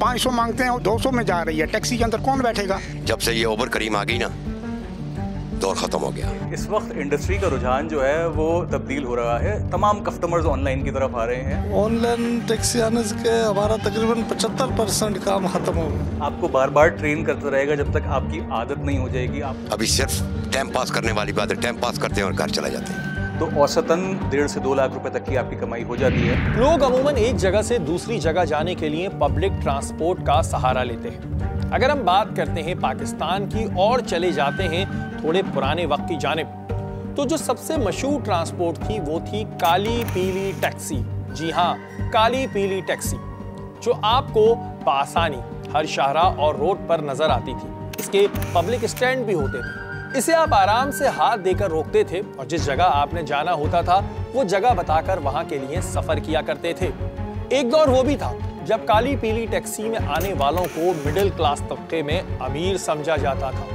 500 मांगते हैं और 200 में जा रही है, टैक्सी के अंदर कौन बैठेगा? जब से ये उबर करीम आ गई ना, दौर खत्म हो गया। इस वक्त इंडस्ट्री का रुझान जो है वो तब्दील हो रहा है, तमाम कस्टमर्स ऑनलाइन की तरफ आ रहे हैं। ऑनलाइन टैक्सी आने से हमारा तकरीबन 75% काम खत्म हो गया। आपको बार बार ट्रेन करता रहेगा जब तक आपकी आदत नहीं हो जाएगी। आप अभी सिर्फ टाइम पास करने वाली बात है, टाइम पास करते हैं और घर चले जाते हैं। तो औसतन 1.5 से 2 लाख रुपए तक की आपकी कमाई हो जाती है। लोग अमूमन एक जगह से दूसरी जगह जाने के लिए पब्लिक ट्रांसपोर्ट का सहारा लेते हैं। अगर हम बात करते हैं पाकिस्तान की और चले जाते हैं थोड़े पुराने वक्त की जानिब, तो जो सबसे मशहूर ट्रांसपोर्ट थी वो थी काली पीली टैक्सी। जी हाँ, काली पीली टैक्सी, जो आपको बआसानी हर शाहराह और रोड पर नजर आती थी। इसके पब्लिक स्टैंड भी होते थे। इसे आप आराम से हाथ देकर रोकते थे और जिस जगह आपने जाना होता था वो जगह बताकर वहां के लिए सफर किया करते थे। एक दौर वो भी था जब काली पीली टैक्सी में आने वालों को मिडिल क्लास तबके में अमीर समझा जाता था।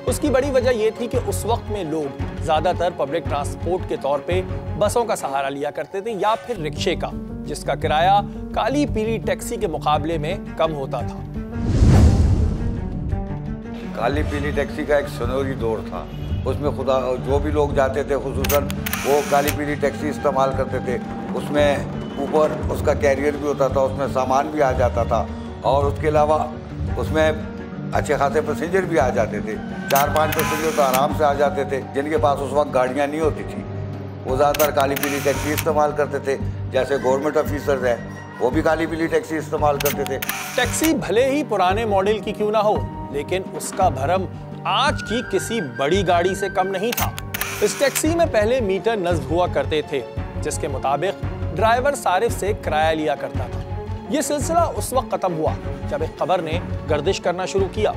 उसकी बड़ी वजह यह थी कि उस वक्त में लोग ज्यादातर पब्लिक ट्रांसपोर्ट के तौर पे बसों का सहारा लिया करते थे या फिर रिक्शे का, जिसका किराया काली पीली टैक्सी के मुकाबले में कम होता था। काली पीली टैक्सी का एक सुनहरी दौर था। उसमें खुदा जो भी लोग जाते थे खुसूसन वो काली पीली टैक्सी इस्तेमाल करते थे। उसमें ऊपर उसका कैरियर भी होता था, उसमें सामान भी आ जाता था और उसके अलावा उसमें अच्छे खासे पैसेंजर भी आ जाते थे। 4-5 पैसेंजर तो आराम से आ जाते थे। जिनके पास उस वक्त गाड़ियाँ नहीं होती थी वो ज़्यादातर काली पीली टैक्सी इस्तेमाल करते थे। जैसे गवर्नमेंट ऑफिसर्स हैं वो भी काली पीली टैक्सी इस्तेमाल करते थे। टैक्सी भले ही पुराने मॉडल की क्यों ना हो, लेकिन उसका भरम आज की किसी बड़ी गाड़ी से कम नहीं था। इस टैक्सी में पहले मीटर नस्ब हुआ करते थे, जिसके मुताबिक ड्राइवर सारिफ से किराया लिया करता था। यह सिलसिला उस वक्त खत्म हुआ जब एक खबर ने गर्दिश करना शुरू किया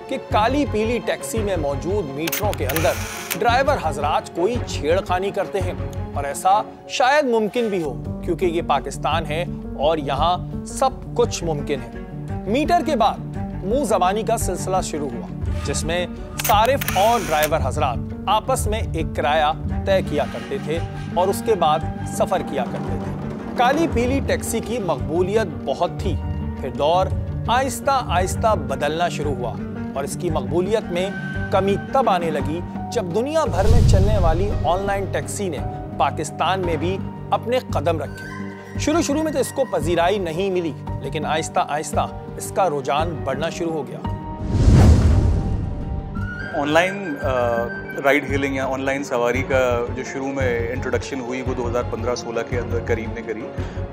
कि काली पीली टैक्सी में मौजूद मीटरों के अंदर ड्राइवर हजरात कोई छेड़खानी करते हैं। और ऐसा शायद मुमकिन भी हो, क्योंकि ये पाकिस्तान है और यहाँ सब कुछ मुमकिन है। मीटर के बाद मुंह जबानी का सिलसिला शुरू हुआ, जिसमें सारिफ और ड्राइवर हजरात आपस में एक किराया तय किया करते थे और उसके बाद सफर किया करते थे। काली पीली टैक्सी की मकबूलियत बहुत थी, फिर दौर आहिस्ता आहिस्ता बदलना शुरू हुआ और इसकी मकबूलियत में कमी तब आने लगी जब दुनिया भर में चलने वाली ऑनलाइन टैक्सी ने पाकिस्तान में भी अपने कदम रखे। शुरू में तो इसको पजीराई नहीं मिली, लेकिन आहिस्ता आहिस्ता इसका रुझान बढ़ना शुरू हो गया। ऑनलाइन राइड हेलिंग या ऑनलाइन सवारी का जो शुरू में इंट्रोडक्शन हुई वो 2015-16 के अंदर करीब ने करी।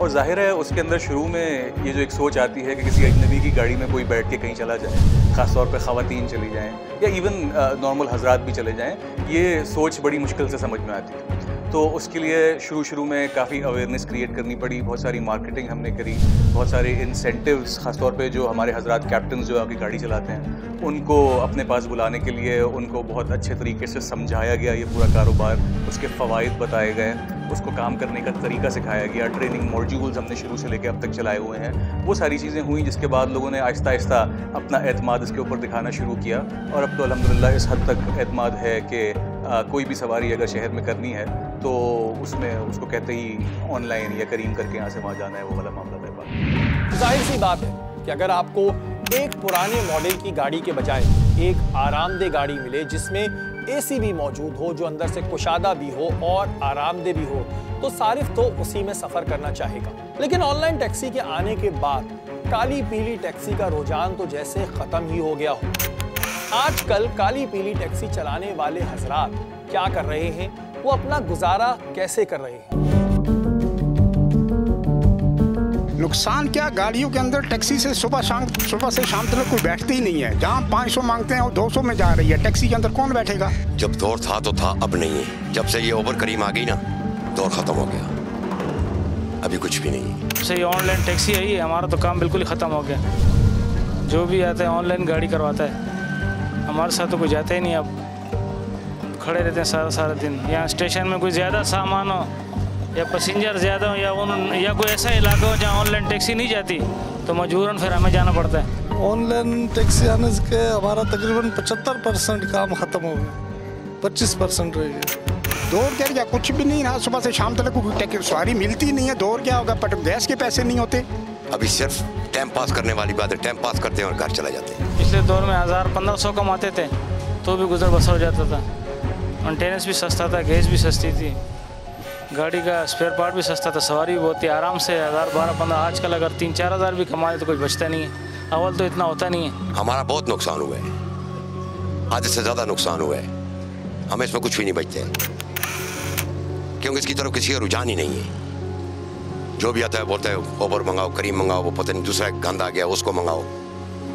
और जाहिर है उसके अंदर शुरू में ये जो एक सोच आती है कि किसी अजनबी की गाड़ी में कोई बैठ के कहीं चला जाए, ख़ासतौर पे ख़वातीन चली जाएं या इवन नॉर्मल हजरात भी चले जाएं, ये सोच बड़ी मुश्किल से समझ में आती है। तो उसके लिए शुरू में काफ़ी अवेयरनेस क्रिएट करनी पड़ी, बहुत सारी मार्केटिंग हमने करी, बहुत सारे इंसेंटिव्स, ख़ासतौर पे जो हमारे हजरात कैप्टन जो आगे गाड़ी चलाते हैं उनको अपने पास बुलाने के लिए उनको बहुत अच्छे तरीके से समझाया गया ये पूरा कारोबार, उसके फ़वाइद बताए गए, उसको काम करने का तरीका सिखाया गया। ट्रेनिंग मॉड्यूल्स हमने शुरू से लेकर अब तक चलाए हुए हैं। वो सारी चीज़ें हुई जिसके बाद लोगों ने आहिस्ता आहिस्ता अपना एतमाद इसके ऊपर दिखाना शुरू किया और अब तो अल्हम्दुलिल्लाह इस हद तक एतमाद है कि कोई भी सवारी अगर शहर में करनी है तो उसमें उसको कहते ही ऑनलाइन या करीम करके यहाँ से वहाँ जाना है, वो वाला मामला तय। जाहिर सी बात है कि अगर आपको एक पुराने मॉडल की गाड़ी के बजाय एक आरामदेह गाड़ी मिले जिसमें एसी भी मौजूद हो, जो अंदर से कुशादा भी हो और आरामदेह भी हो, तो सारिफ तो उसी में सफर करना चाहेगा। लेकिन ऑनलाइन टैक्सी के आने के बाद काली पीली टैक्सी का रुझान तो जैसे खत्म ही हो गया हो। आजकल काली पीली टैक्सी चलाने वाले हजरात क्या कर रहे हैं, वो अपना गुजारा कैसे कर रहे हैं? नुकसान क्या, गाड़ियों के अंदर टैक्सी से सुबह से शाम तक कोई बैठते ही नहीं है। जहाँ 500 मांगते हैं और 200 में जा रही है, टैक्सी के अंदर कौन बैठेगा? जब दौर था तो था, अब नहीं है। जब से ये उबर करीम आ गई ना, दौर खत्म हो गया, अभी कुछ भी नहीं है। से ये ऑनलाइन टैक्सी आई है, हमारा तो काम बिल्कुल ही ख़त्म हो गया। जो भी आता है ऑनलाइन गाड़ी करवाता है, हमारे साथ तो कोई जाता ही नहीं। अब खड़े रहते हैं सारा दिन। यहाँ स्टेशन में कोई ज़्यादा सामान हो या पैसेंजर ज़्यादा हो या कोई ऐसा इलाका हो जहाँ ऑनलाइन टैक्सी नहीं जाती, तो मजबूरन फिर हमें जाना पड़ता है। ऑनलाइन टैक्सी आने से हमारा तकरीबन 75% काम खत्म हो गया, 25% रह गया। दौर क्या कुछ भी नहीं रहा, सुबह से शाम तक कोई सवारी मिलती नहीं है। दौर क्या होगा, गैस के पैसे नहीं होते, अभी सिर्फ टाइम पास करने वाली बात है, टाइम पास करते हैं और घर चला जाते हैं। पिछले दौर में 1000-1500 कमाते थे तो भी गुजर बसर हो जाता था। मेंटेनेंस भी सस्ता था, गैस भी सस्ती थी, गाड़ी का स्पेयर पार्ट भी सस्ता था, सवारी भी बहुत ही आराम से 1000-12-15। आजकल अगर 3-4 हज़ार भी कमाए तो कुछ बचता नहीं है। अव्वल तो इतना होता नहीं है। हमारा बहुत नुकसान हुआ है, आधे से ज़्यादा नुकसान हुआ है। हमें इसमें कुछ भी नहीं बचते क्योंकि इसकी तरफ किसी का रुझान ही नहीं है। जो भी आता है बोलता है ओबर मंगाओ, करीम मंगाओ, वो पता नहीं दूसरा गंदा आ गया उसको मंगाओ,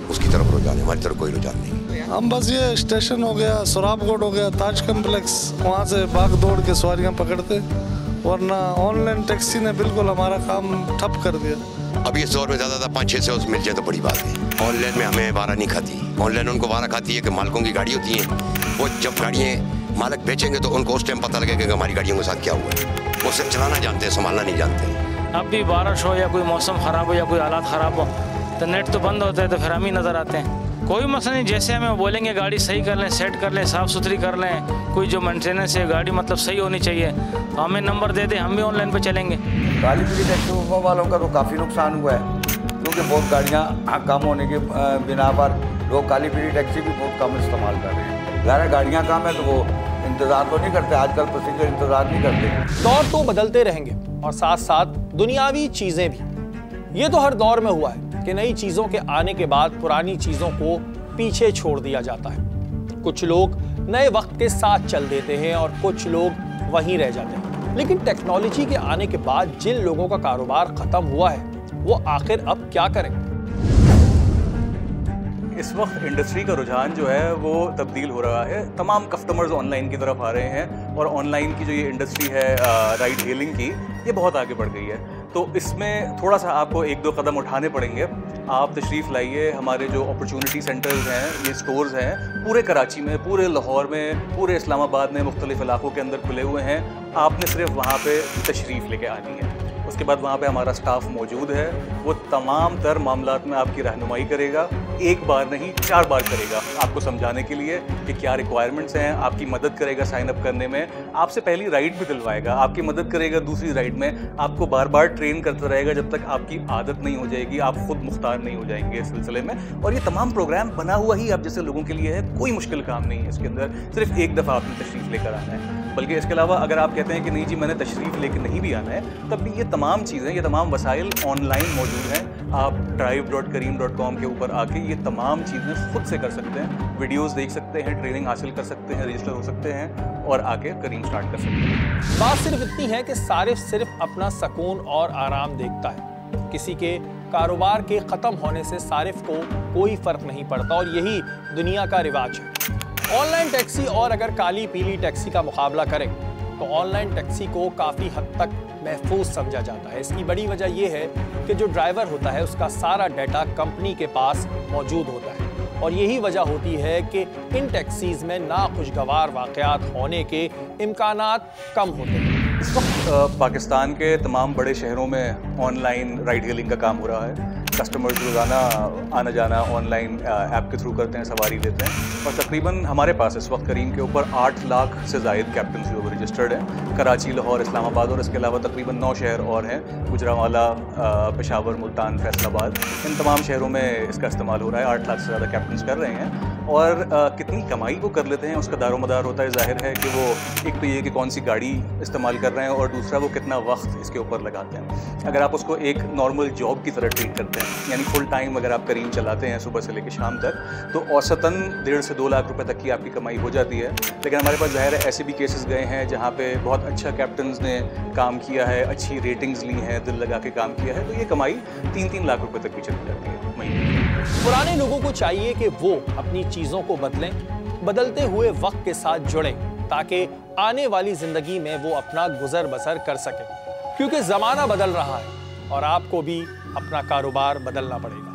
उसकी तरफ रुझान है। हमारी तरफ कोई रुझान नहीं। हम बस ये स्टेशन हो गया, सोराबकोट हो गया, ताज कम्प्लेक्स, वहाँ से भाग दौड़ के सवारियाँ पकड़ते, वरना ऑनलाइन टैक्सी ने बिल्कुल हमारा काम ठप कर दिया। अभी इस दौर में ज़्यादा 500-600 मिल जाए तो बड़ी बात है। ऑनलाइन में हमें वारा नहीं खाती। ऑनलाइन उनको वारा खाती है कि मालिकों की गाड़ी होती है, वो जब गाड़ियाँ मालिक बेचेंगे तो उनको उस टाइम पता लगेगा कि हमारी गाड़ियों के साथ क्या हुआ है। वो सिर्फ चलाना जानते हैं, संभालना नहीं जानते। अब भी बारिश हो या कोई मौसम ख़राब हो या कोई हालात ख़राब हो तो नेट तो बंद होता है, तो फिर हम ही नज़र आते हैं। कोई मसला नहीं, जैसे हमें बोलेंगे गाड़ी सही कर लें, सेट कर लें, साफ़ सुथरी कर लें, कोई जो मेंटेनेंस है गाड़ी मतलब सही होनी चाहिए, हमें नंबर दे दें, हम भी ऑनलाइन पे चलेंगे। काली पीली टैक्सी वालों का तो काफ़ी नुकसान हुआ है क्योंकि बहुत गाड़ियाँ कम होने के बिना पर लोग काली पीली टैक्सी भी बहुत कम इस्तेमाल कर रहे हैं। ज़्यादा गाड़ियाँ कम है तो वो इंतज़ार तो नहीं करते, आजकल पैसेंजर इंतज़ार नहीं करते। दौर तो बदलते रहेंगे और साथ साथ दुनियावी चीज़ें भी। ये तो हर दौर में हुआ है कि नई चीज़ों के आने के बाद पुरानी चीज़ों को पीछे छोड़ दिया जाता है। कुछ लोग नए वक्त के साथ चल देते हैं और कुछ लोग वहीं रह जाते हैं। लेकिन टेक्नोलॉजी के आने के बाद जिन लोगों का कारोबार खत्म हुआ है वो आखिर अब क्या करें? इस वक्त इंडस्ट्री का रुझान जो है वो तब्दील हो रहा है। तमाम कस्टमर्स ऑनलाइन की तरफ आ रहे हैं और ऑनलाइन की जो ये इंडस्ट्री है राइड हेलिंग की, ये बहुत आगे बढ़ गई है। तो इसमें थोड़ा सा आपको 1-2 कदम उठाने पड़ेंगे। आप तशरीफ़ लाइए, हमारे जो अपॉर्चुनिटी सेंटर्स हैं, ये स्टोर्स हैं, पूरे कराची में, पूरे लाहौर में, पूरे इस्लामाबाद में, मुख्तलिफ इलाकों के अंदर खुले हुए हैं। आपने सिर्फ वहाँ पे तशरीफ़ लेके आनी है। उसके बाद वहाँ पे हमारा स्टाफ मौजूद है, वो तमाम तर मामलात में आपकी रहनुमाई करेगा। एक बार नहीं 4 बार करेगा आपको समझाने के लिए कि क्या रिक्वायरमेंट्स हैं, आपकी मदद करेगा साइन अप करने में, आपसे पहली राइड भी दिलवाएगा, आपकी मदद करेगा दूसरी राइड में, आपको बार बार ट्रेन करता रहेगा जब तक आपकी आदत नहीं हो जाएगी, आप खुद मुख्तार नहीं हो जाएंगे इस सिलसिले में। और ये तमाम प्रोग्राम बना हुआ ही आप जैसे लोगों के लिए है, कोई मुश्किल काम नहीं है इसके अंदर, सिर्फ एक दफ़ा आपने तशरीफ़ लेकर आना है। बल्कि इसके अलावा अगर आप कहते हैं कि नहीं जी मैंने तशरीफ़ लेकर नहीं भी आना है, तब भी ये तमाम चीज़ें, ये तमाम वसाइल ऑनलाइन मौजूद हैं। आप drive.kareem.com के ऊपर आके ये तमाम चीज़ें खुद से कर सकते हैं, वीडियोस देख सकते हैं, ट्रेनिंग हासिल कर सकते हैं, रजिस्टर हो सकते हैं और आके करीम स्टार्ट कर सकते हैं। बात सिर्फ इतनी है कि सारिफ सिर्फ अपना सुकून और आराम देखता है। किसी के कारोबार के ख़त्म होने से सारिफ को कोई फ़र्क नहीं पड़ता और यही दुनिया का रिवाज है। ऑनलाइन टैक्सी और अगर काली पीली टैक्सी का मुकाबला करें तो ऑनलाइन टैक्सी को काफ़ी हद तक महफूज समझा जाता है। इसकी बड़ी वजह यह है कि जो ड्राइवर होता है उसका सारा डाटा कंपनी के पास मौजूद होता है और यही वजह होती है कि इन टैक्सीज़ में नाखुशगवार वाक़यात होने के इम्कानात कम होते हैं। इस वक्त पाकिस्तान के तमाम बड़े शहरों में ऑनलाइन राइड हेलिंग का काम हो रहा है। कस्टमर्स रोज़ाना आना जाना ऑनलाइन ऐप के थ्रू करते हैं, सवारी लेते हैं और तकरीबन हमारे पास इस वक्त करीम के ऊपर 8 लाख से ज़ायद कैप्टन जो रजिस्टर्ड हैं। कराची, लाहौर, इस्लामाबाद और इसके अलावा तकरीबन 9 शहर और हैं, गुजरांवाला, पेशावर, मुल्तान, फैसलाबाद, इन तमाम शहरों में इसका इस्तेमाल हो रहा है। 8 लाख से ज़्यादा कैप्टन कर रहे हैं और कितनी कमाई वो कर लेते हैं उसका दारोमदार होता है। ज़ाहिर है कि वो एक तो ये कि कौन सी गाड़ी इस्तेमाल कर रहे हैं और दूसरा वो कितना वक्त इसके ऊपर लगाते हैं। अगर आप उसको एक नॉर्मल जॉब की तरह ट्रीट करते हैं, यानी फुल टाइम अगर आप करीम चलाते हैं सुबह से लेकर शाम तक, तो औसतन 1.5 से 2 लाख रुपए तक की आपकी कमाई हो जाती है। लेकिन हमारे पास ज़ाहिर है ऐसे भी केसेस गए हैं जहाँ पे बहुत अच्छा कैप्टन्स ने काम किया है, अच्छी रेटिंग्स ली हैं, दिल लगा के काम किया है, तो ये कमाई 3-3 लाख रुपए तक भी चली जाती है महीने। पुराने लोगों को चाहिए कि वो अपनी चीज़ों को बदलें, बदलते हुए वक्त के साथ जुड़ें ताकि आने वाली ज़िंदगी में वो अपना गुजर बसर कर सकें, क्योंकि ज़माना बदल रहा है और आपको भी अपना कारोबार बदलना पड़ेगा।